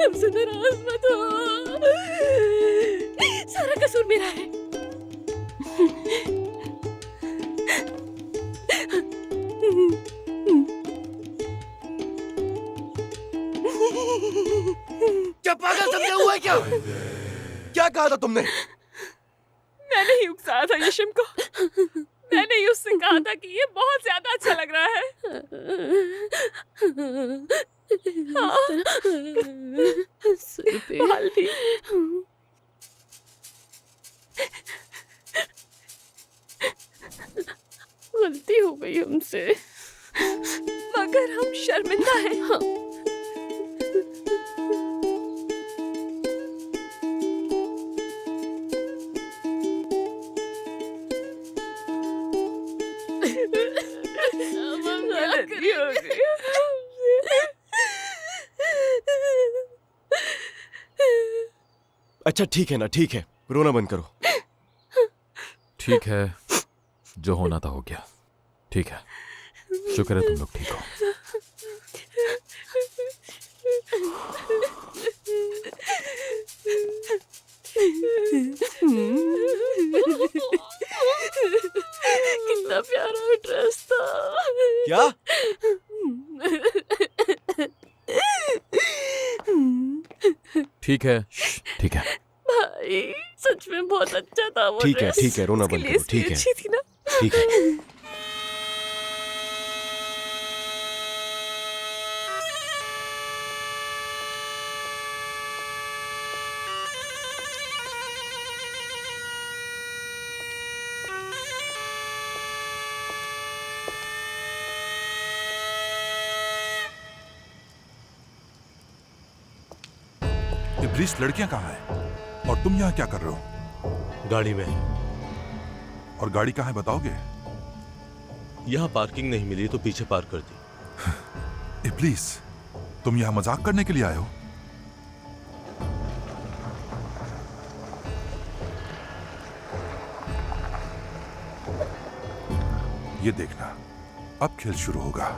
हमसे नाराज मत हो, सारा कसूर मेरा है। क्या पागल समझा हुआ है क्या? क्या कहा था तुमने? मैंने ही उकसाया था यशम को। मैंने ही उससे कहा था कि ये बहुत ज्यादा अच्छा लग रहा है। हाँ। सिर पे बाल भी। गलती हो गई हमसे, मगर हम शर्मिंदा हैं। हाँ। गलती हो गई हमसे। अच्छा ठीक है ना, ठीक है, रोना बंद करो। ठीक है, जो होना था हो गया। ठीक है, शुक्र है तुम लोग ठीक हो। कितना प्यारा ड्रेस था। क्या? ठीक है, ठीक है। भाई सच में बहुत अच्छा था वो ठीक है, ड्रेस। ठीक है, रोना बंद करो। ठीक है, अच्छी थी ना। ठीक है। इब्लीस, लड़कियां कहाँ हैं? और तुम यहाँ क्या कर रहे हो? गाड़ी में। और गाड़ी कहाँ है बताओगे? यहाँ पार्किंग नहीं मिली तो पीछे पार्क कर दी। इब्लीस, तुम यहाँ मजाक करने के लिए आए हो? ये देखना, अब खेल शुरू होगा।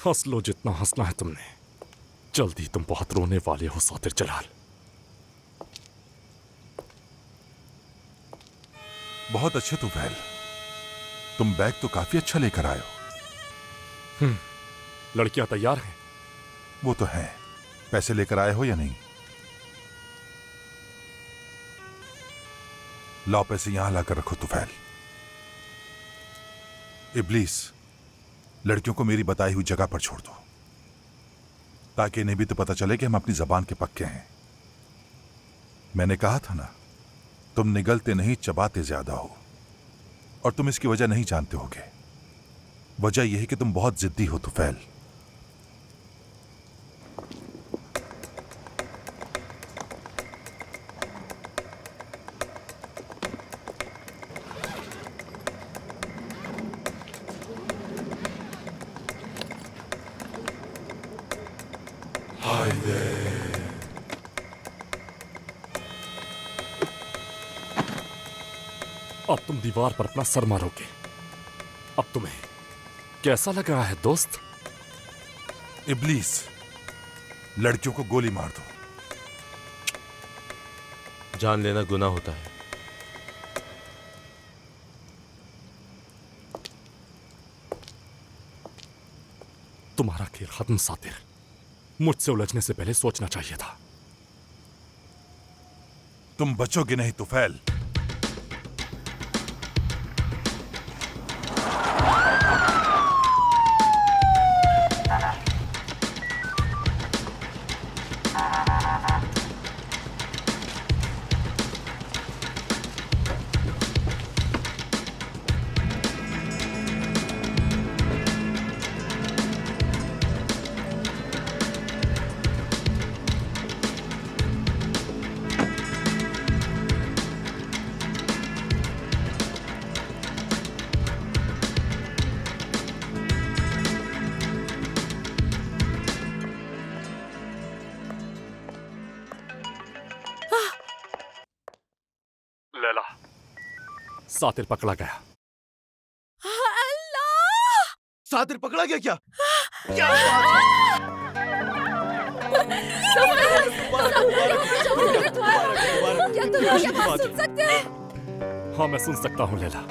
हंस लो जितना हंसना है तुमने। जल्दी तुम बहुत रोने वाले हो सातिर जलाल। बहुत अच्छे तुफैल, तुम बैग तो काफी अच्छा लेकर आए हो। लड़कियां तैयार हैं? वो तो है। पैसे लेकर आए हो या नहीं? लाओ पैसे यहां लाकर रखो तुफैल। इब्लीस, लड़कियों को मेरी बताई हुई जगह पर छोड़ दो, ताकि इन्हें भी तो पता चले कि हम अपनी जबान के पक्के हैं। मैंने कहा था ना, तुम निगलते नहीं चबाते ज्यादा हो, और तुम इसकी वजह नहीं जानते होगे। वजह यह है कि तुम बहुत जिद्दी हो तुफैल। अब तुम दीवार पर अपना सर मारोगे। अब तुम्हें कैसा लग रहा है दोस्त? इब्लीस, लड़कियों को गोली मार दो। जान लेना गुनाह होता है। तुम्हारा खेल खत्म सातिर। मुझसे उलझने से पहले सोचना चाहिए था। तुम बचोगे नहीं तुफैल। सातिर पकड़ा गया। अल्लाह! सातिर पकड़ा गया क्या? क्या सुन सकते हो? हाँ मैं सुन सकता हूँ लैला।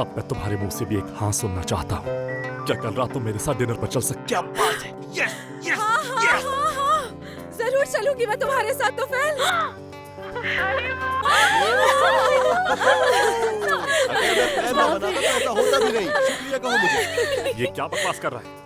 अब मैं तुम्हारे मुंह से भी एक हाँ सुनना चाहता हूँ। क्या कल रात तुम मेरे साथ डिनर पर चल सकते? क्या बात है? Yes yes yes. हाँ, जरूर चलूंगी मैं तुम्हारे साथ तो फैल। अगर मैं प्लान ना बनाता तो ऐसा होता भी नहीं। शुक्रिया कहो मुझे। ये क्या बकवास कर रहा है?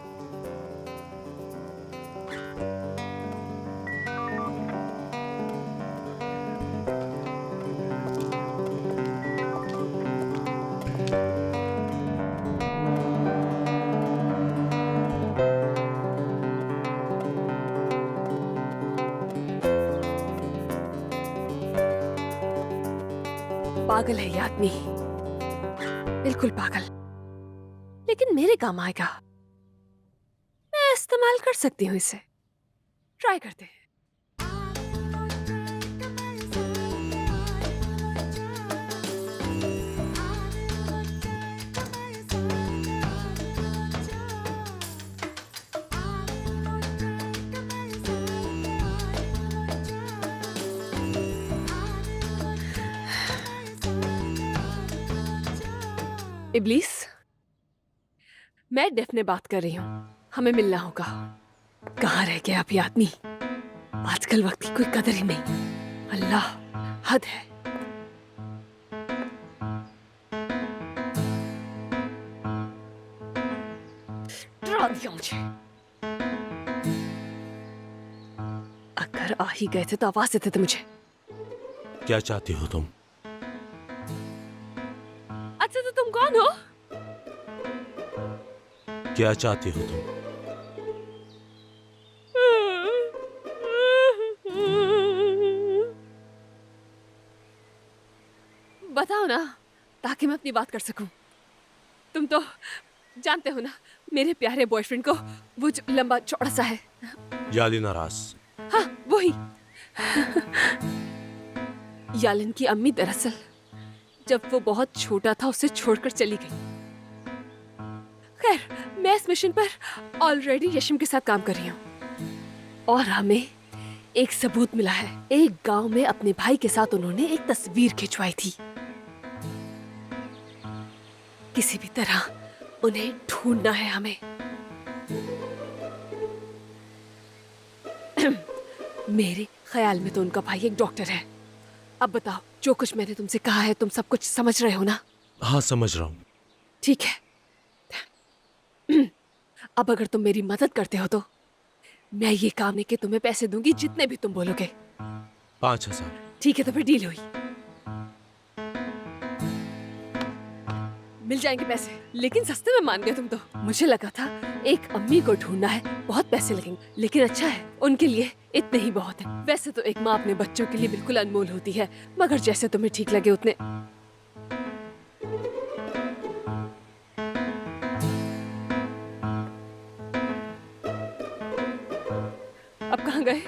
पागल है ये आदमी, बिल्कुल पागल, लेकिन मेरे काम आएगा। मैं इस्तेमाल कर सकती हूँ इसे। ट्राई करते हैं। इब्लीस, मैं डेफने बात कर रही हूँ। हमें मिलना होगा। कहाँ रह गया अभी आदमी? आजकल वक्त की कोई कदर ही नहीं। अल्लाह, हद है। डरा दिया मुझे। अगर आ ही गए थे तो आवाज देते थे मुझे। क्या चाहती हो तुम? अच्छा तो तुम कौन हो? क्या चाहती हो तुम? बताओ ना, ताकि मैं अपनी बात कर सकूं। तुम तो जानते हो ना मेरे प्यारे बॉयफ्रेंड को, वो जो लंबा चौड़ा सा है। यालिन आरास। हाँ वही। यालिन की अम्मी दरअसल जब वो बहुत छोटा था उसे छोड़कर चली गई। खैर, मैं इस मिशन पर ऑलरेडी यशम के साथ काम कर रही हूँ और हमें एक सबूत मिला है। एक गांव में अपने भाई के साथ उन्होंने एक तस्वीर खिंचवाई थी। किसी भी तरह उन्हें ढूंढना है हमें। मेरे ख्याल में तो उनका भाई एक डॉक्टर है। अब बताओ, जो कुछ मैंने तुमसे कहा है तुम सब कुछ समझ रहे हो ना? हाँ समझ रहा हूँ। ठीक है। अब अगर तुम मेरी मदद करते हो तो मैं ये काम नहीं कि तुम्हें पैसे दूंगी जितने भी तुम बोलोगे। 5,000। ठीक है तो फिर डील हुई। मिल जाएंगे पैसे, लेकिन सस्ते में मान गए तुम तो। मुझे लगा था एक अम्मी को ढूंढना है, बहुत पैसे लगेंगे, लेकिन अच्छा है उनके लिए इतने ही बहुत है। वैसे तो एक माँ अपने बच्चों के लिए बिल्कुल अनमोल होती है, मगर जैसे तुम्हें ठीक लगे उतने। अब कहाँ गए?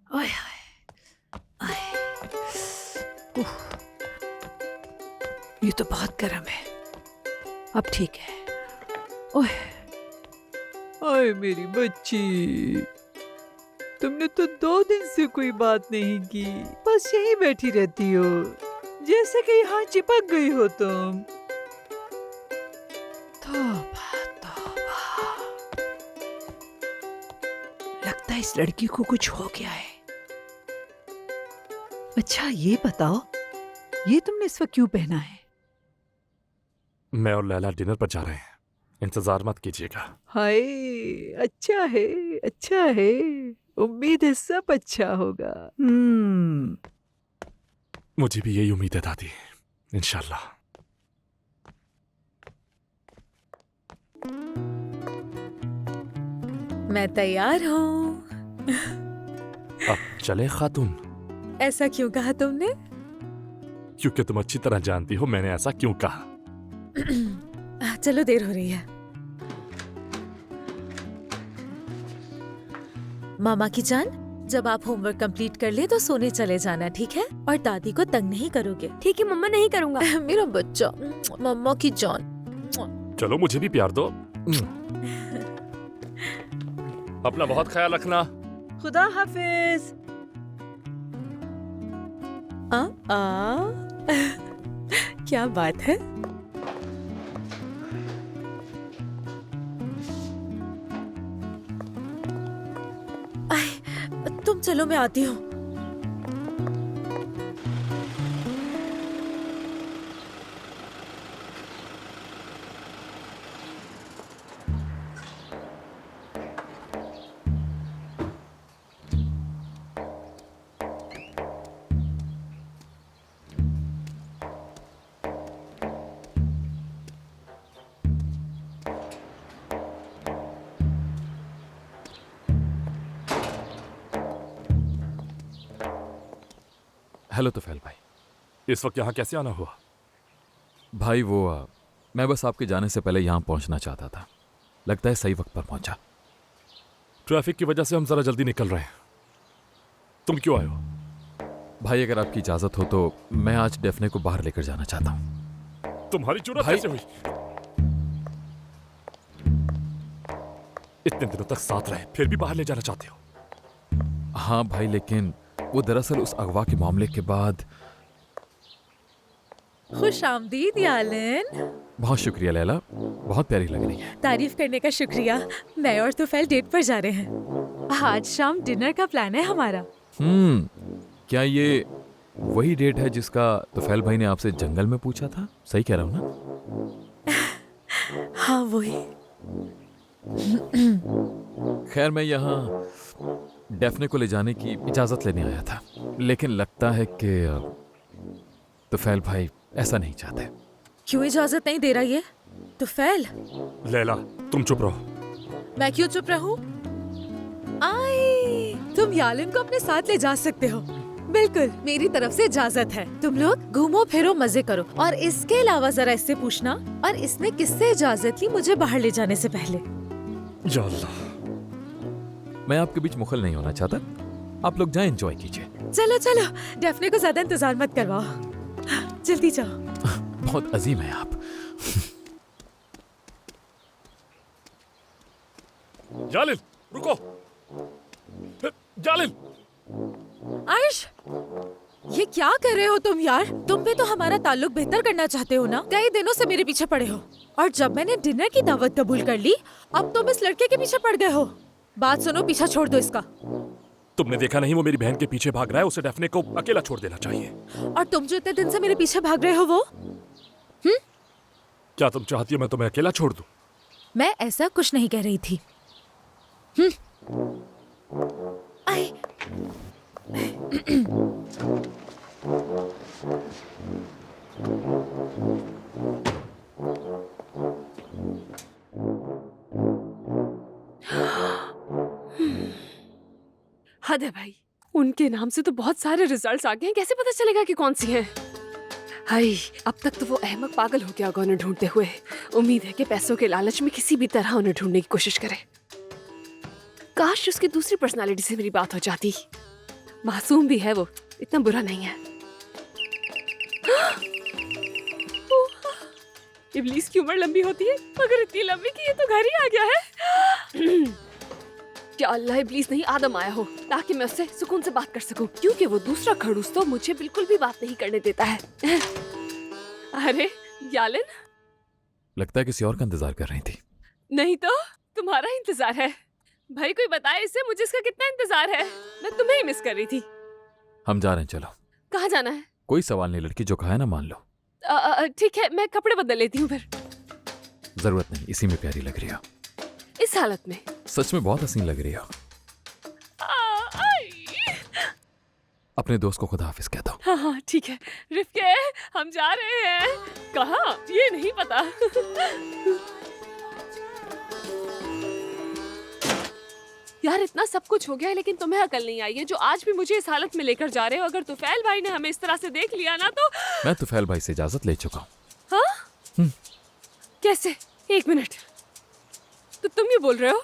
ओए ओए, उफ, ये तो बहुत गर्म है। अब ठीक है। ओए ओए मेरी बच्ची, तुमने तो 2 दिन से कोई बात नहीं की, बस यहीं बैठी रहती हो, जैसे कि यहाँ चिपक गई हो तुम। तौबा तौबा, लगता है इस लड़की को कुछ हो गया है। अच्छा ये बताओ, ये तुमने इस वक्त क्यों पहना है? मैं और लैला डिनर पर जा रहे हैं, इंतजार मत कीजिएगा। हाय, अच्छा है, अच्छा है। उम्मीद है सब अच्छा होगा। मुझे भी यही उम्मीद है दादी, इंशाल्लाह। मैं तैयार हूँ। अब चले खातून। ऐसा क्यों कहा तुमने? क्योंकि तुम अच्छी तरह जानती हो मैंने ऐसा क्यों कहा। चलो देर हो रही है। मामा की जान, जब आप होमवर्क कंप्लीट कर ले तो सोने चले जाना, ठीक है? और दादी को तंग नहीं करोगे। ठीक है मम्मा, नहीं करूँगा। मेरा बच्चा, मम्मा की जान। चलो मुझे भी प्यार दो। अपना बहुत ख्याल रखना। खुदा हाफिज। क्या बात है। तुम चलो, मैं आती हूँ। हेलो तुफैल भाई। इस वक्त यहाँ कैसे आना हुआ? भाई वो मैं बस आपके जाने से पहले यहाँ पहुँचना चाहता था। लगता है सही वक्त पर पहुँचा। ट्रैफिक की वजह से हम जरा जल्दी निकल रहे हैं। तुम क्यों आए हो? भाई अगर आपकी इजाज़त हो तो मैं आज डेफने को बाहर लेकर जाना चाहता हूँ। तुम्हारी जरूरत भाई- कैसे हुई? इतने दिनों तक साथ रहे, फिर भी बाहर ले जाना चाहते हो? हाँ भाई, लेकिन वो दरअसल उस अगवा के मामले के बाद। खुश आमदीद यालन। बहुत शुक्रिया लैला, बहुत प्यारी लग रही है। तारीफ करने का शुक्रिया। मैं और तुफैल डेट पर जा रहे हैं। आज शाम डिनर का प्लान है हमारा। क्या ये वही डेट है जिसका तुफैल भाई ने आपसे जंगल में पूछा था? सही कह रहा हूँ ना? हाँ वही। खैर मैं यहाँ डेफने को ले जाने की इजाज़त लेने आया था, लेकिन लगता है कि तुफैल भाई ऐसा नहीं चाहते। क्यों इजाजत नहीं दे रहा ये? तुफैल, लैला तुम चुप रहो। मैं क्यों चुप रहूं? आई, तुम यालिन को अपने साथ ले जा सकते हो। बिल्कुल, मेरी तरफ से इजाजत है। तुम लोग घूमो फिरो, मजे करो। और इसके अलावा जरा इससे पूछना, और इसने किससे इजाजत ली मुझे बाहर ले जाने से पहले? या अल्लाह। मैं आपके बीच मुखल не होना चाहता। आप लोग जाएं, एंजॉय कीजिए। चलो चलो, डेफने को ज्यादा इंतजार मत करवाओ। जल्दी जाओ। बहुत अजीम है आप। जालिल रुको। जालिल, आयश, ये क्या कर रहे हो तुम यार? तुम भी तो हमारा ताल्लुक बेहतर करना चाहते हो ना? कई दिनों से मेरे पीछे पड़े हो, और जब मैंने डिनर की दावत कबूल कर ली, अब तुम इस लड़के के पीछे पड़ गए हो। बात सुनो, पीछा छोड़ दो इसका। तुमने देखा नहीं वो मेरी बहन के पीछे भाग रहा है? उसे डेफने को अकेला छोड़ देना चाहिए। और तुम जो इतने दिन से मेरे पीछे भाग रहे हो वो? क्या तुम चाहती हो मैं तुम्हें अकेला छोड़ दूं? मैं ऐसा कुछ नहीं कह रही थी। आई। हद है भाई, उनके नाम से तो बहुत सारे रिजल्ट्स आ गए हैं, कैसे पता चलेगा कि कौन सी है? हाय, अब तक तो वो अहमक पागल हो गया होगा उन्हें ढूंढते हुए। उम्मीद है कि पैसों के लालच में किसी भी तरह उन्हें ढूंढने की कोशिश करे। काश उसकी दूसरी पर्सनालिटी से मेरी बात हो जाती। मासूम भी है वो, इतना बुरा नहीं है। इब्लीस की उम्र लंबी होती है, मगर इतनी लंबी कि ये तो घर ही आ गया है। क्या अल्लाह इब्लीस नहीं आदम आया हो, ताकि मैं उससे सुकून से बात कर सकूं, क्योंकि वो दूसरा खड़ूस तो मुझे बिल्कुल भी बात नहीं करने देता है। अरे यालिन, लगता है किसी और का इंतजार कर रही थी। नहीं तो तुम्हारा इंतजार है। भाई कोई बताए इससे मुझे इसका कितना इंतजार है। मैं तुम्हें ही मिस कर रही थी। हम जा रहे हैं, चलो। कहाँ जाना है? कोई सवाल नहीं, लड़की जो कहा है ना मान लो। ठीक है, मैं कपड़े बदल लेती हूँ फिर। जरूरत नहीं, इसी में प्यारी लग रही हो। इस हालत में सच में बहुत हसीन लग रही हो। अपने दोस्त को खुदा हाफिज कह दो। हाँ हाँ ठीक है रिफ्के, हम जा रहे हैं। कहाँ ये नहीं पता। यार इतना सब कुछ हो गया है, लेकिन तुम्हें अकल नहीं आई है जो आज भी मुझे इस हालत में लेकर जा रहे हो। अगर तुफैल भाई ने हमें इस तरह से देख लिया ना तो। मैं तुफैल भाई से इजाजत ले चुका हूँ। हाँ? कैसे? एक मिनट, तो तुम ये बोल रहे हो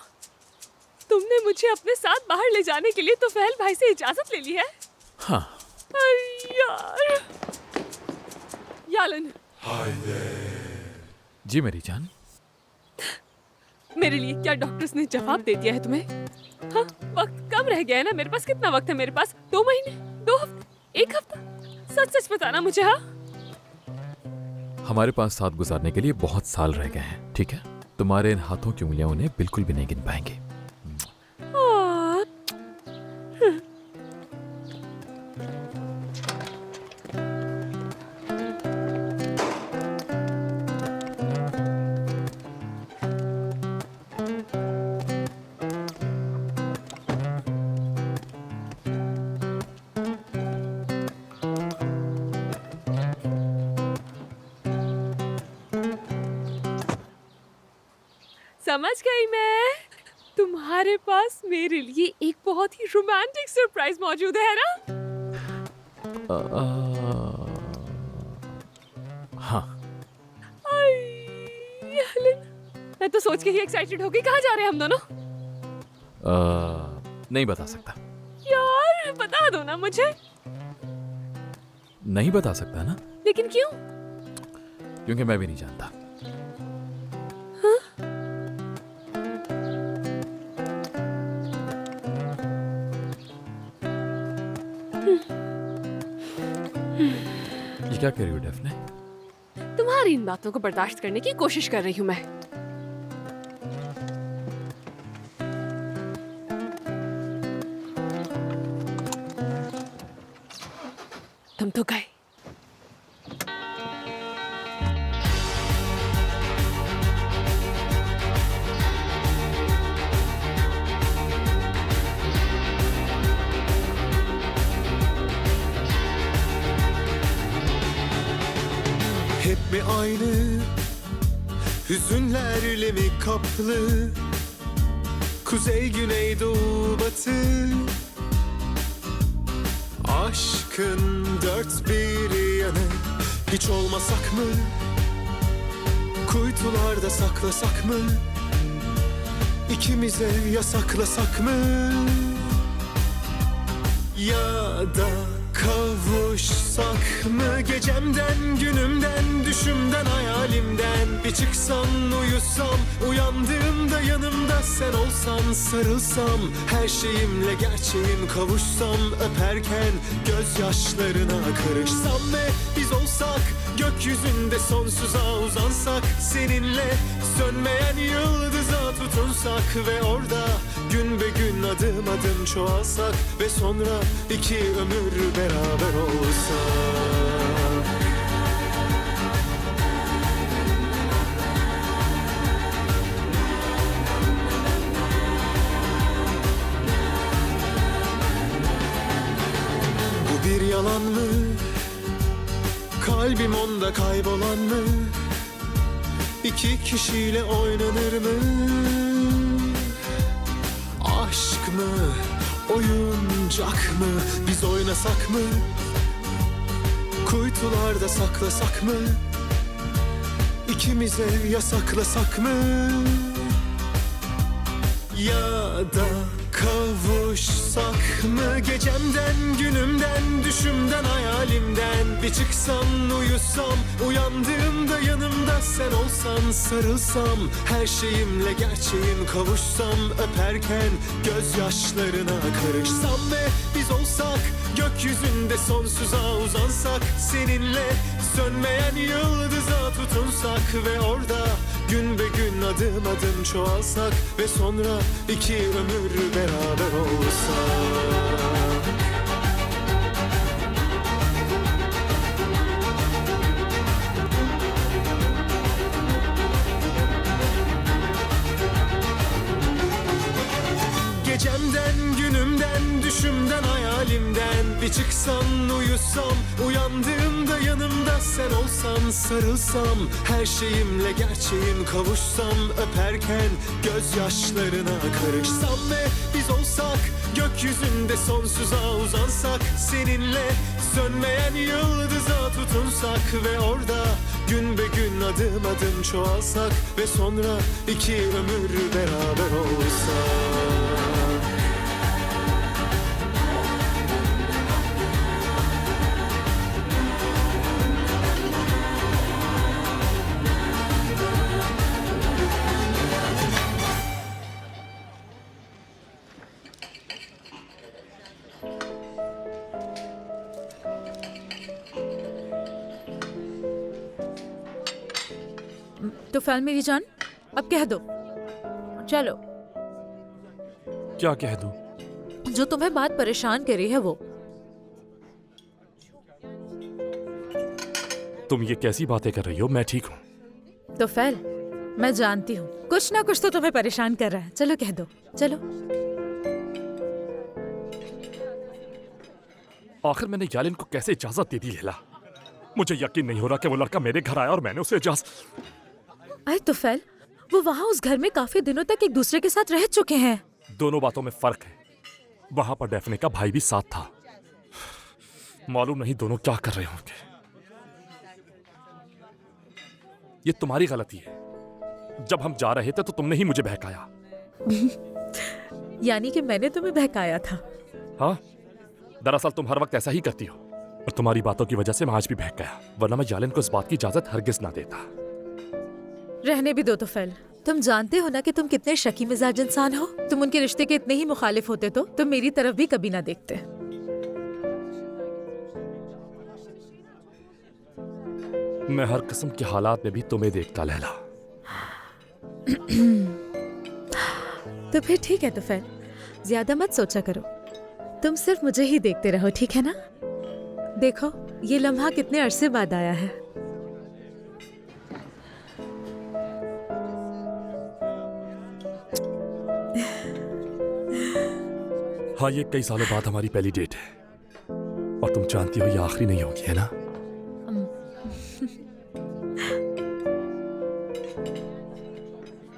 तुमने मुझे अपने साथ बाहर ले जाने के लिए तोफैल भाई से इजाजत ले ली है? हाँ। अरे यार। यालन, जी मेरी जान। मेरे लिए क्या डॉक्टर्स ने जवाब दे दिया है तुम्हें? हाँ, वक्त कम रह गया है ना मेरे पास। कितना वक्त है मेरे पास? 2 महीने, 2 हफ्ते, 1 हफ्ता? सच सच बताना मुझे। हाँ, हमारे पास साथ गुजारने के लिए बहुत साल रह गए हैं, ठीक है? तुम्हारे इन हाथों की उंगलियां उन्हें बिल्कुल भी नहीं गिन पाएंगी। आह, समझ गई मैं। तुम्हारे पास मेरे लिए एक बहुत ही रोमांटिक सरप्राइज मौजूद है ना? हाँ। यालन, मैं तो सोच के ही एक्साइटेड हो गई। कहाँ जा रहे हैं हम दोनों? नहीं बता सकता। यार बता दो ना मुझे। नहीं बता सकता ना, लेकिन क्यों? क्योंकि मैं भी नहीं जानता। ये क्या कर रही हो डेफने? तुम्हारी इन बातों को बर्दाश्त करने की कोशिश कर रही हूँ मैं। तुम तो गए। Hep mi aynı hüzünlerle mi kaplı? Kuzey, güney, doğu, batı. Aşkın dört bir yanı. Hiç olmasak mı? Kuytularda saklasak mı? İkimize yasaklasak mı? Ya da kavuşsak mı? Gecemden, günümden, düşümden, hayalimden bir çıksam, uyusam, uyandığımda yanımda sen olsan, sarılsam, her şeyimle gerçeğim kavuşsam, öperken gözyaşlarına karışsam ve biz olsak, gökyüzünde sonsuza uzansak, seninle sönmeyen yıldıza tutunsak ve orada gün be gün adım adım çoğalsak ve sonra iki ömür beraber olsak. Bu bir yalan mı? Kalbim onda kaybolan mı? İki kişiyle oynanır mı? Aşk mı? Oyuncak mı? Biz oynasak mı? Kuytularda saklasak mı? İkimize yasaklasak mı? Ya da kavuşsak mı? Gecemden, günümden, düşümden, hayalimden bir çıksam, uyusam, uyandığımda yanımda sen olsan, sarılsam, her şeyimle gerçeğim kavuşsam, öperken gözyaşlarına karışsam ve biz olsak, gökyüzünde sonsuza uzansak, seninle sönmeyen yıldıza tutunsak ve orada gün be gün adım adım çoğalsak ve sonra iki ömür beraber olsak. Gecemden, günümden, düşümden, hayalimden bir çıksam, uyusam, uyandığımda yanımda sen olsan, sarılsam, her şeyimle gerçeğim kavuşsam, öperken gözyaşlarına karışsam ve biz olsak, gökyüzünde sonsuza uzansak, seninle sönmeyen yıldıza tutunsak ve orada gün be gün adım adım çoğalsak ve sonra iki ömür beraber olsak. तो फैल मेरी जान, अब कह दो। चलो, क्या कह दूं? जो तुम्हें बात परेशान कर रही है वो। तुम ये कैसी बातें कर रही हो? मैं ठीक हूँ। तो फैल, मैं जानती हूँ कुछ ना कुछ तो तुम्हें परेशान कर रहा है। चलो कह दो, चलो। आखिर मैंने यालिन को कैसे इजाजत दे दी लैला? मुझे यकीन नहीं हो रहा कि वो लड़का मेरे घर आया और मैंने उसे इजाजत। अरे तो फैल, वो वहाँ उस घर में काफी दिनों तक एक दूसरे के साथ रह चुके हैं। दोनों बातों में फर्क है। वहां पर डेफने का भाई भी साथ था। मालूम नहीं दोनों क्या कर रहे होंगे। ये तुम्हारी गलती है। जब हम जा रहे थे तो तुमने ही मुझे बहकाया। यानी कि मैंने तुम्हें बहकाया था? हाँ, दरअसल तुम हर वक्त ऐसा ही करती हो और तुम्हारी बातों की वजह से मैं आज भी बहक गया, वरना मैं यालिन को इस बात की इजाजत हरगिज ना देता। रहने भी दो तो फैल। तुम जानते हो ना कि तुम कितने शकी मिजाज इंसान हो। तुम उनके रिश्ते के इतने ही मुखालिफ होते तो तुम मेरी तरफ भी कभी ना देखते। मैं हर किस्म के हालात में भी तुम्हें देखता लैला। तो फिर ठीक है तो फैल, ज्यादा मत सोचा करो। तुम सिर्फ मुझे ही देखते रहो, ठीक है ना? देखो, ये लम्हा कितने अरसे बाद आया है। हाँ, ये कई सालों बाद हमारी पहली डेट है और तुम जानती हो ये आखिरी नहीं होगी, है ना?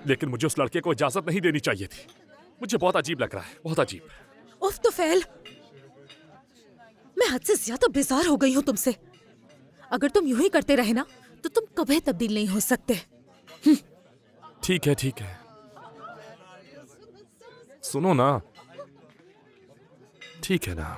लेकिन मुझे उस लड़के को इजाजत नहीं देनी चाहिए थी। मुझे बहुत अजीब लग रहा है, बहुत अजीब। उफ तो फैल, मैं हद से ज्यादा बेजार हो गई हूँ तुमसे। अगर तुम यूं ही करते रहे ना तो तुम कभी तब्दील नहीं हो सकते। ठीक है, ठीक है। सुनो ना, ठीक है ना?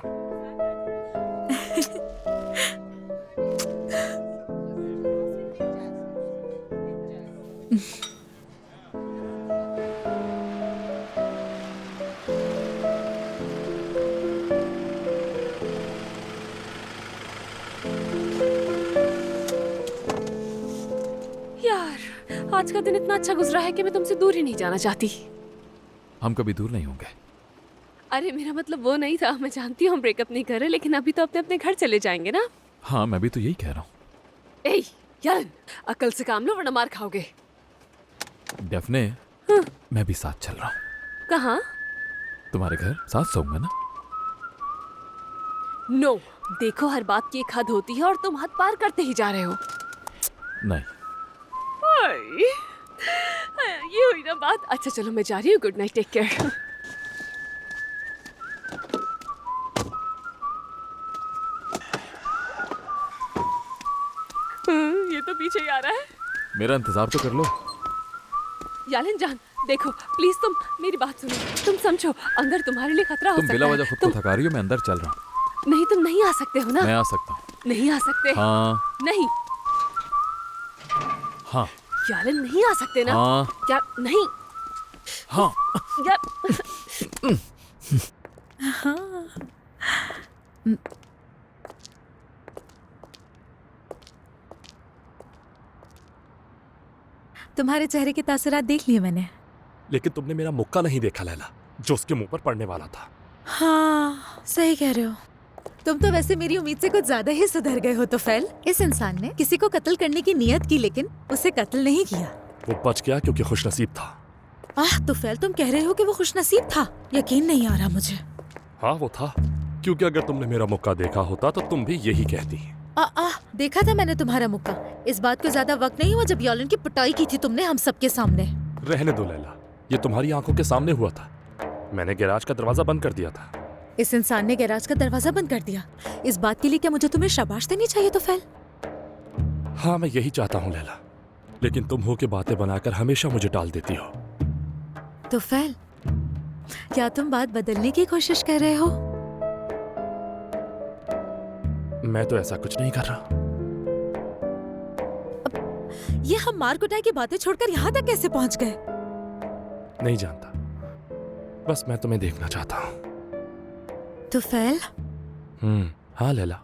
यार, आज का दिन इतना अच्छा गुजरा है कि मैं तुमसे दूर ही नहीं जाना चाहती। हम कभी दूर नहीं होंगे। अरे मेरा मतलब वो नहीं था। मैं जानती हूँ हम ब्रेकअप नहीं कर रहे, लेकिन अभी तो अपने अपने घर चले जाएंगे ना। हाँ, मैं भी तो यही कह रहा हूँ। ए यार, अकल से काम लो वरना मार खाओगे। डेफने, मैं भी साथ चल रहा हूँ। कहाँ? तुम्हारे घर साथ सोऊंगा ना। नो, देखो हर बात की एक हद होती है और तुम हद पार करते ही जा रहे हो। नहीं। ये हुई ना बात। अच्छा चलो मैं जा रही हूँ। Good night, take care. ये तो पीछे ही आ रहा है। मेरा इंतजार तो कर लो। यालिन जान, देखो प्लीज तुम मेरी बात सुनो। तुम समझो, अंदर तुम्हारे लिए खतरा हो तुम सकता बिला है। वजह खुद को थका रही हो। मैं अंदर चल रहा हूँ। नहीं, तुम नहीं आ सकते हो ना। मैं आ सकता हूँ। नहीं आ सकते। हाँ। नहीं। हाँ। यालिन नहीं आ सकते ना। हाँ। क्या नहीं? हाँ। यार तुम्हारे चेहरे के तासुरात देख लिए मैंने। लेकिन तुमने मेरा मुक्का नहीं देखा लैला, जो उसके मुंह पर पड़ने वाला था। हाँ, सही कह रहे हो। तुम तो वैसे मेरी उम्मीद से कुछ ज्यादा ही सुधर गए हो तो फैल। इस इंसान ने किसी को कत्ल करने की नियत की, लेकिन उसे कत्ल नहीं किया। वो बच गया क्योंकि खुशनसीब था। तो फैल, तुम कह रहे हो कि वो खुशनसीब था? यकीन नहीं आ रहा मुझे। हाँ, वो था, क्योंकि अगर तुमने मेरा मुक्का देखा होता तो तुम भी यही कहती। देखा था मैंने तुम्हारा मुक्का। इस बात को ज्यादा वक्त नहीं हुआ जब यालिन की पिटाई की थी तुमने हम सबके सामने। रहने दो लैला, ये तुम्हारी आंखों के सामने हुआ था। मैंने गैराज का दरवाजा बंद कर दिया था। इस इंसान ने गैराज का दरवाजा बंद कर दिया। इस बात के लिए क्या मुझे तुम्हें शाबाश देनी चाहिए तो फैल? हाँ, मैं यही चाहता हूँ लैला, लेकिन तुम हो के बातें बनाकर हमेशा मुझे टाल देती हो। तो फैल, क्या तुम बात बदलने की कोशिश कर रहे हो? मैं तो ऐसा कुछ नहीं कर रहा। ये हम मार कुटाई की बातें छोड़कर यहाँ तक कैसे पहुँच गए? नहीं जानता, बस मैं तुम्हें देखना चाहता हूँ। तो फैल? हाँ लैला।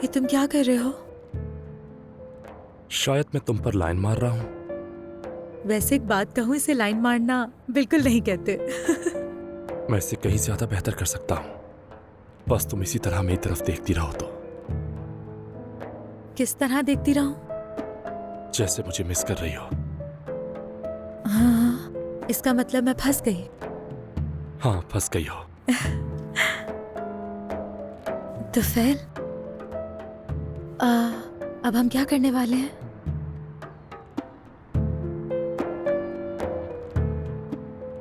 ये तुम क्या कर रहे हो? शायद मैं तुम पर लाइन मार रहा हूँ। वैसे एक बात कहूँ, इसे लाइन मारना बिल्कुल नहीं कहते। मैं इसे कहीं ज्यादा बेहतर कर सकता हूँ, बस तुम इसी तरह मेरी तरफ देखती रहो तो। किस तरह देखती रहूं? जैसे मुझे मिस कर रही हो। हाँ, इसका मतलब मैं फंस गई। हाँ, फंस गई हो। तो फिर अब हम क्या करने वाले हैं?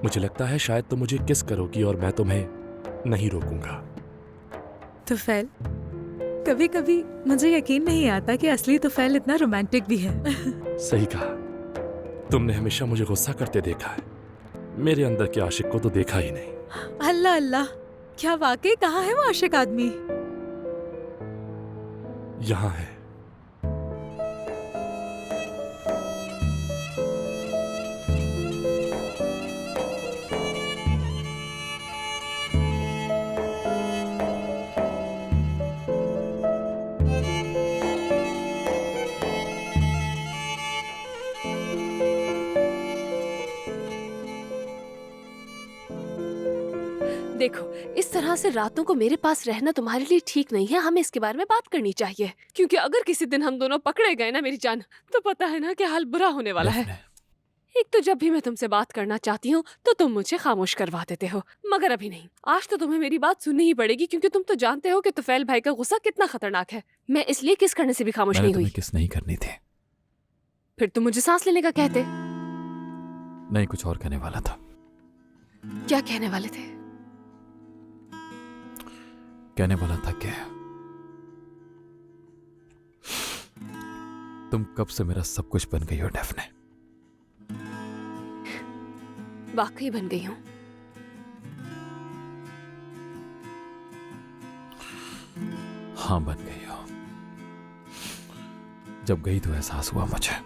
मुझे लगता है शायद तुम मुझे किस करोगी और मैं तुम्हें नहीं रोकूंगा। तो फिर कभी कभी मुझे यकीन नहीं आता कि असली तुफैल इतना रोमांटिक भी है। सही कहा। तुमने हमेशा मुझे गुस्सा करते देखा है, मेरे अंदर के आशिक को तो देखा ही नहीं। अल्लाह अल्लाह, क्या वाकई कहाँ है वो आशिक आदमी? यहाँ है। देखो, इस तरह से रातों को मेरे पास रहना तुम्हारे लिए ठीक नहीं है। हमें इसके बारे में बात करनी चाहिए, क्योंकि अगर किसी दिन हम दोनों पकड़े गए ना मेरी जान, तो पता है ना कि हाल बुरा होने वाला है। एक तो जब भी मैं तुमसे बात करना चाहती हूँ तो तुम मुझे खामोश करवा देते हो, मगर अभी नहीं। आज तो तुम्हें मेरी बात सुननी ही पड़ेगी, क्योंकि तुम तो जानते हो कि तुफैल भाई का गुस्सा कितना खतरनाक है। मैं इसलिए किस करने से भी खामोश नहीं हुई। किस नहीं करनी थी। फिर तुम मुझे सांस लेने का कहते। नहीं, कुछ और कहने वाला था। क्या कहने वाले थे? कहने वाला था कि तुम कब से मेरा सब कुछ बन गई हो डेफने। वाकई बन गई हूँ। हाँ, बन गई हो। जब गई तो एहसास हुआ मुझे।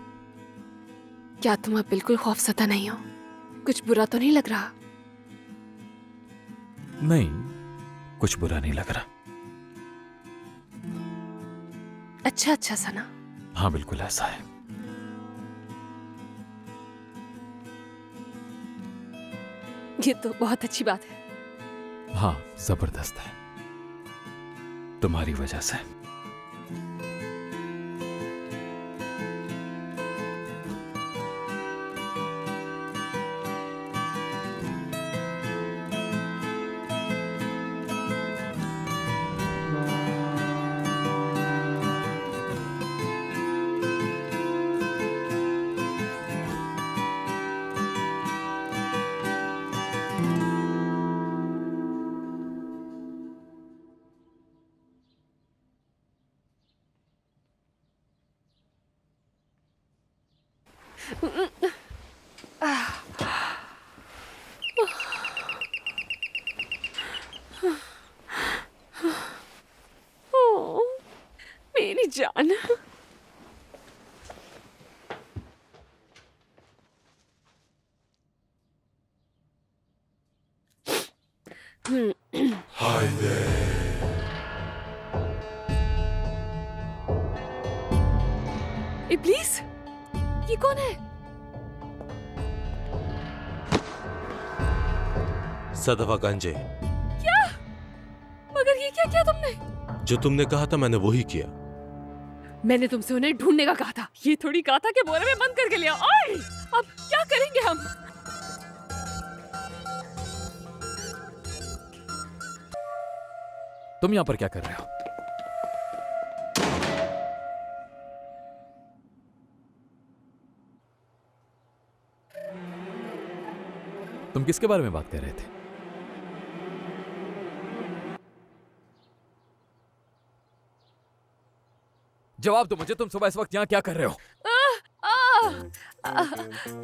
क्या तुम अब बिल्कुल खौफसदा नहीं हो? कुछ बुरा तो नहीं लग रहा? नहीं, कुछ बुरा नहीं लग रहा। अच्छा अच्छा सना। हाँ, बिल्कुल ऐसा है। ये तो बहुत अच्छी बात है। हाँ, जबरदस्त है, तुम्हारी वजह से। ओ, मेरी जान। इब्लीस, ये कौन है? सदफा गंजे। क्या? मगर ये क्या किया तुमने? जो तुमने कहा था मैंने वही किया। मैंने तुमसे उन्हें ढूंढने का कहा था। ये थोड़ी कहा था कि बोरे में बंद करके ले आओ। ओए, अब क्या करेंगे हम? तुम यहाँ पर क्या कर रहे हो? तुम किसके बारे में बात कर रहे थे? जवाब दो मुझे, तुम सुबह इस वक्त यहाँ क्या कर रहे हो?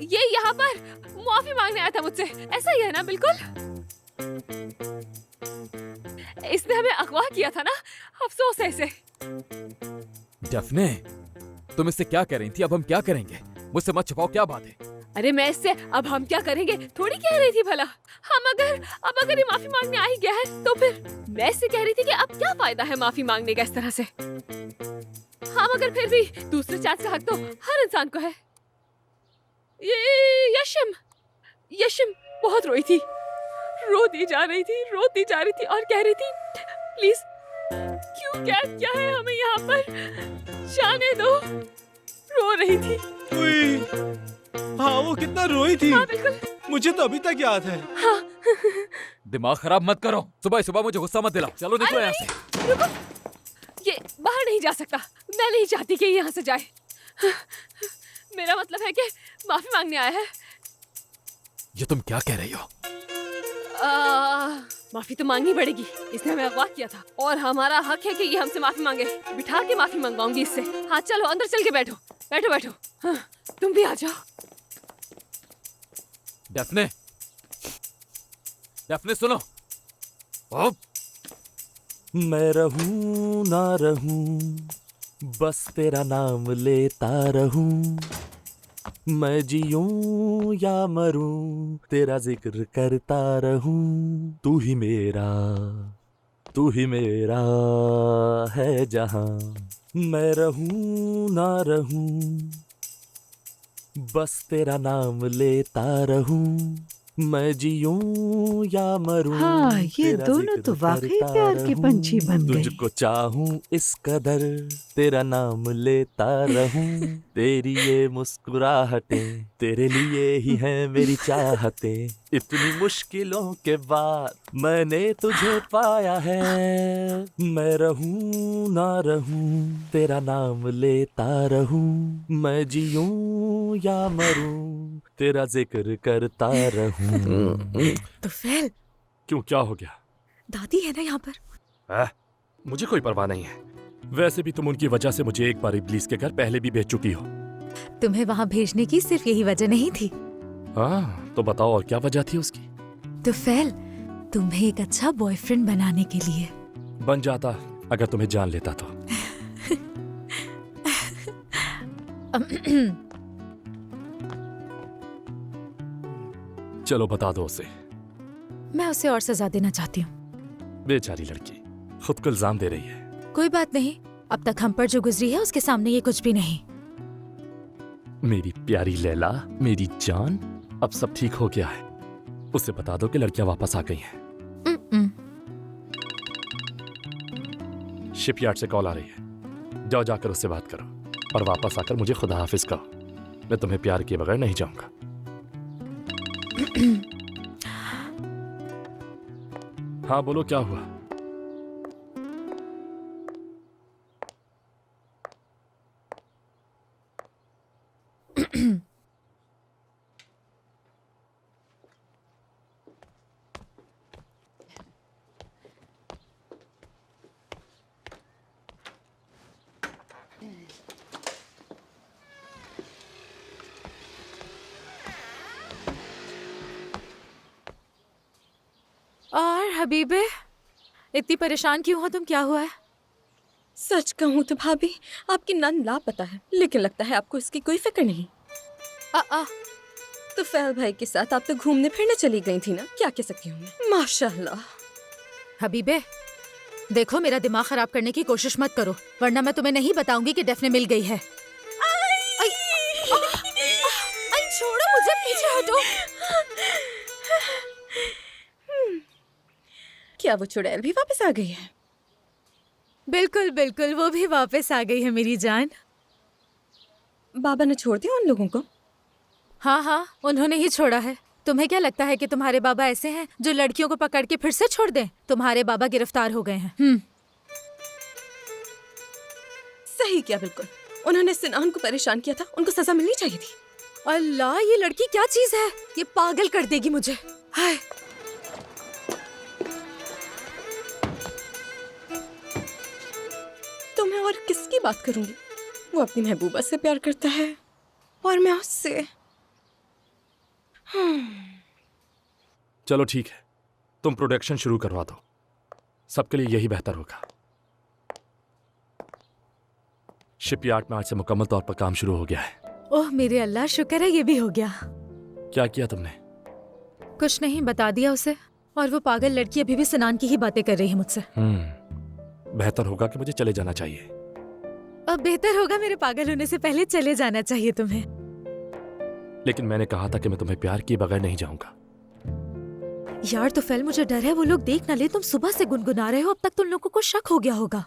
ये यहाँ पर माफी मांगने आया था मुझसे, ऐसा ही है ना? बिल्कुल। इसने हमें अगवा किया था ना, अफसोस है इसे। डेफने, तुम इससे क्या कह रही थी? अब हम क्या करेंगे? मुझसे मत छुपाओ, क्या बात है? अरे मैं इससे अब हम क्या करेंगे थोड़ी कह रही थी भला। हम अगर ये माफी मांगने आ ही गया है तो फिर मैं इससे कह रही थी कि अब क्या फायदा है माफी मांगने का इस तरह से। हाँ, मगर फिर भी दूसरे चांस का हक तो हर इंसान को है। ये यशम बहुत रोती जा रही थी और कह रही थी प्लीज क्यों कैद किया है हमें यहाँ पर, जाने दो। रो रही थी। हाँ वो कितना रोई थी। हाँ बिल्कुल, मुझे तो अभी तक याद है। हाँ। दिमाग खराब मत करो, सुबह सुबह मुझे गुस्सा मत दिलाओ। चलो निकलो यहाँ से। रुको, ये बाहर नहीं जा सकता। मैं नहीं चाहती कि यहाँ से जाए। मेरा मतलब है कि माफी मांगने आया है। ये तुम क्या कह रही हो? माफी तो मांगनी पड़ेगी, इसने हमें अगवा किया था और हमारा हक है कि ये हमसे माफी मांगे। बिठा के माफी मंगवाऊंगी इससे। हाँ चलो अंदर चल के बैठो बैठो बैठो। हाँ, तुम भी आ जाओ। डेफ्ने, डेफ्ने सुनो। मैं रहूं ना रहूं, बस तेरा नाम लेता रहूं। मैं जीऊं या मरूं, तेरा जिक्र करता रहूं। तू ही मेरा है जहां। मैं रहूं ना रहूं, बस तेरा नाम लेता रहूं। मैं जीऊं या मरूं, हाँ, ये तेरा दोनों जिक्र तो वाकई करता प्यार के रहूं। पंछी बन गए। तुझको चाहूं इस कदर, तेरा नाम लेता रहूं। तेरी ये मुस्कुराहटें तेरे लिए ही हैं मेरी चाहतें। इतनी मुश्किलों के बाद मैंने तुझे पाया है। मैं रहूं ना रहूं, तेरा नाम लेता रहूं। मैं जीऊं या मरूं, तेरा जिक्र करता रहूं। तो फैल, क्यों, क्या हो गया? दादी है ना यहाँ पर? मुझे कोई परवाह नहीं है। वैसे भी तुम उनकी वजह से मुझे एक बार इब्लीस के घर पहले भी भेज चुकी हो। तुम्हें वहाँ भेजने की सिर्फ यही वजह नहीं थी। हाँ, तो बताओ और क्या वजह थी उसकी? तो फैल, तुम्हें एक अच्छा बॉयफ्रेंड बनाने के लिए। बन जाता अगर तुम्हें जान लेता तो। चलो बता दो उसे। मैं उसे और सजा देना चाहती हूँ। बेचारी लड़की खुद को इल्जाम दे रही है। कोई बात नहीं, अब तक हम पर जो गुजरी है उसके सामने ये कुछ भी नहीं। मेरी प्यारी लैला, मेरी जान, अब सब ठीक हो गया है। उसे बता दो कि लड़कियां वापस आ गई हैं। शिपयार्ड से कॉल आ रही है। जाओ जाकर उससे बात करो और वापस आकर मुझे खुदा हाफिज कहो। मैं तुम्हें प्यार किए बगैर नहीं जाऊंगा। हाँ बोलो, क्या हुआ? और हबीबे, इतनी परेशान क्यों हो तुम? क्या हुआ है? सच कहूँ तो भाभी, आपकी नंद लापता है, लेकिन लगता है आपको इसकी कोई फिक्र नहीं। तो फैल भाई के साथ आप तो घूमने फिरने चली गई थी ना, क्या कह सकती हूँ मैं। माशाल्लाह। हबीबे, देखो मेरा दिमाग खराब करने की कोशिश मत करो, वरना मैं तुम्हें नहीं बताऊंगी कि डेफने मिल गई है। छोड़ो मुझे, पीछे हटो। क्या वो चुड़ैल भी वापस आ गई है? बिल्कुल बिल्कुल, वो भी वापस आ गई है मेरी जान। बाबा ने छोड़ दिया उन लोगों को? हाँ हाँ, उन्होंने ही छोड़ा है। तुम्हें क्या लगता है कि तुम्हारे बाबा ऐसे हैं जो लड़कियों को पकड़ के फिर से छोड़ दें? तुम्हारे बाबा गिरफ्तार हो गए हैं। सही किया, बिल्कुल। उन्होंने सिनान को परेशान किया था, उनको सजा मिलनी चाहिए थी। अल्लाह, ये लड़की क्या चीज है, ये पागल कर देगी मुझे। हाय, तो मैं और किसकी बात करूंगी? वो अपनी महबूबा से प्यार करता है और मैं उससे। चलो ठीक है, तुम प्रोडक्शन शुरू करवा दो, सबके लिए यही बेहतर होगा। शिपयार्ड में आज से मुकम्मल तौर पर काम शुरू हो गया है। ओह मेरे अल्लाह, शुक्र है ये भी हो गया। क्या किया तुमने? कुछ नहीं, बता दिया उसे। और वो पागल लड़की अभी भी सिनान की ही बातें कर रही है मुझसे। बेहतर होगा कि मुझे चले जाना चाहिए। अब बेहतर होगा मेरे पागल होने से पहले चले जाना चाहिए तुम्हें। लेकिन मैंने कहा था कि मैं तुम्हें प्यार किए बगैर नहीं जाऊंगा। यार तो फेल, मुझे डर है वो लोग देख ना ले। तुम सुबह से गुनगुना रहे हो, अब तक तुम लोगों को शक हो गया होगा।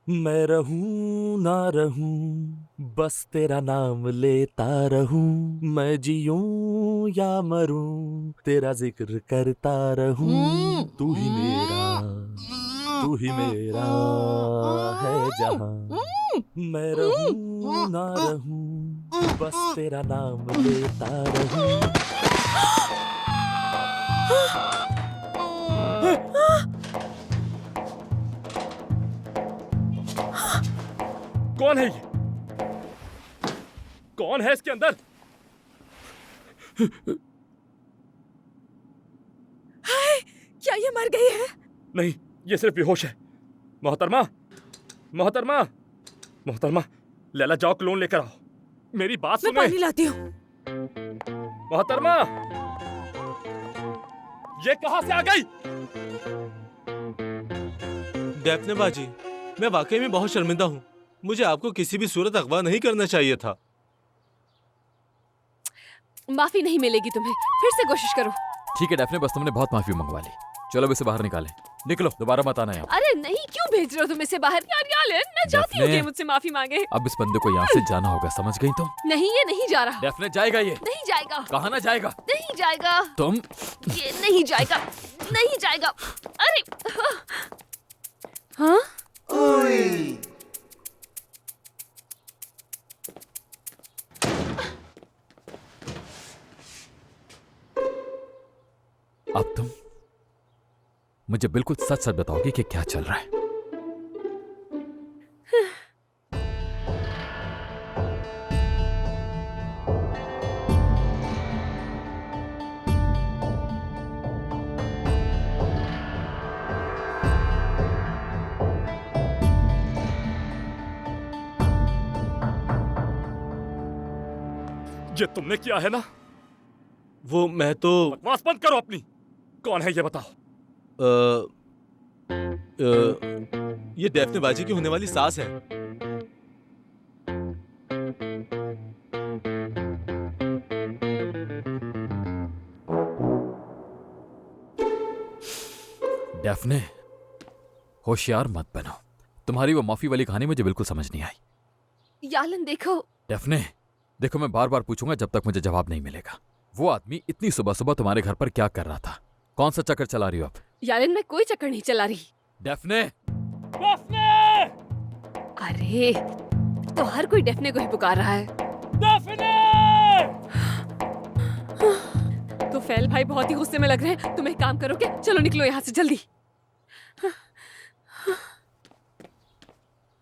मैं रहूं ना रहूं, बस तेरा नाम लेता रहूं। मैं जीऊं या मरूं, तेरा जिक्र करता रहूं। तू ही मेरा है जहां। मैं रहूं ना रहूं, बस तेरा नाम लेता रहूं। कौन है ये? कौन है इसके अंदर? हाय, क्या ये मर गई है? नहीं, ये सिर्फ बेहोश है। मोहतरमा, मोहतरमा, मोहतरमा, लैला जाओ क्लोन लेकर आओ। मेरी बात मैं सुने। पानी लाती हूँ। मोहतरमा, ये कहां से आ गई? डेफने बाजी, मैं वाकई में बहुत शर्मिंदा हूँ। मुझे आपको किसी भी सूरत अगवा नहीं करना चाहिए था। माफी नहीं मिलेगी तुम्हें, फिर से कोशिश करो। ठीक है डेफने, बस तुमने बहुत माफी मंगवा ली। चलो अब इसे बाहर निकालें। निकलो, दोबारा मत आना यहाँ। अरे नहीं, क्यों भेज रहे हो तुम इसे बाहर? यार यालेन, मैं चाहती हूँ कि मुझसे माफी मांगे। अब इस बंदे को यहाँ से जाना होगा, समझ गई तुम? नहीं, ये नहीं जा रहा। डेफने जाएगा ये। नहीं जाएगा। कहाँ ना जाएगा? नहीं जाएगा। तुम ये नहीं जाएगा, नहीं जाएगा। अरे हाँ, अब तुम मुझे बिल्कुल सच सच बताओगी कि क्या चल रहा है? ये तुमने किया है ना? वो मैं तो बकवास बंद करो अपनी। कौन है ये बताओ? ये डेफने बाजी की होने वाली सास है। डेफने, होशियार मत बनो। तुम्हारी वो माफी वाली कहानी मुझे बिल्कुल समझ नहीं आई। यालन देखो। डेफने देखो, मैं बार बार पूछूंगा जब तक मुझे जवाब नहीं मिलेगा। वो आदमी इतनी सुबह सुबह तुम्हारे घर पर क्या कर रहा था? कौन सा चक्कर चला रही हो अब? यालन, मैं कोई चक्कर नहीं चला रही। डेफने, डेफने! अरे तो हर कोई डेफने को ही पुकार रहा है। डेफने! तो फैल भाई बहुत ही गुस्से में लग रहे हैं। तुम एक काम करो, क्या चलो निकलो यहाँ से जल्दी।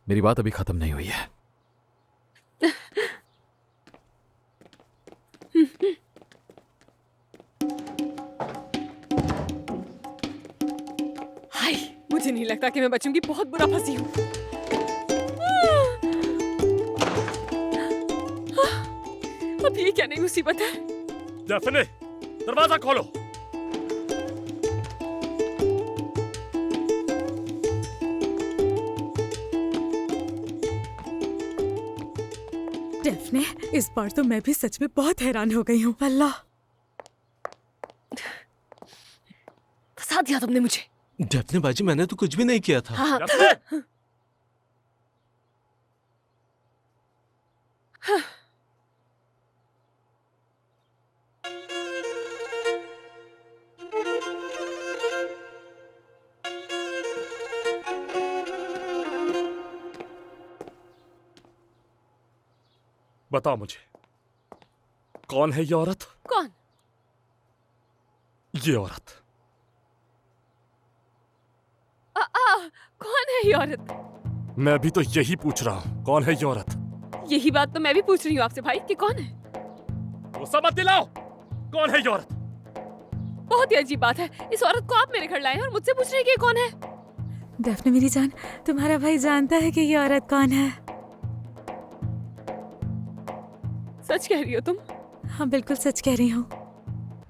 मेरी बात अभी खत्म नहीं हुई है। हाय, मुझे नहीं लगता कि मैं बचूंगी। बहुत बुरा फंसी हूँ। अब ये क्या नई मुसीबत है? डेफने, दरवाजा खोलो। डेफने, इस बार तो मैं भी सच में बहुत हैरान हो गई हूँ। अल्लाह, फंसा दिया तुमने मुझे। डेफने बाजी, मैंने तो कुछ भी नहीं किया था। हाँ। बताओ मुझे, कौन है ये औरत? कौन? ये औरत। कौन है ये औरत? मैं भी तो यही पूछ रहा हूँ, कौन है ये औरत? यही बात तो मैं भी पूछ रही हूँ आपसे भाई कि कौन है? गुस्सा मत दिलाओ। कौन है ये औरत? बहुत ही अजीब बात है, इस औरत को आप मेरे घर लाए हैं और मुझसे पूछ रहे हैं कि ये कौन है? डेफने मेरी जान, तुम्हारा भाई जानता है कि ये औरत कौन है। सच कह रही हो तुम? हाँ, बिल्कुल सच कह रही हूँ।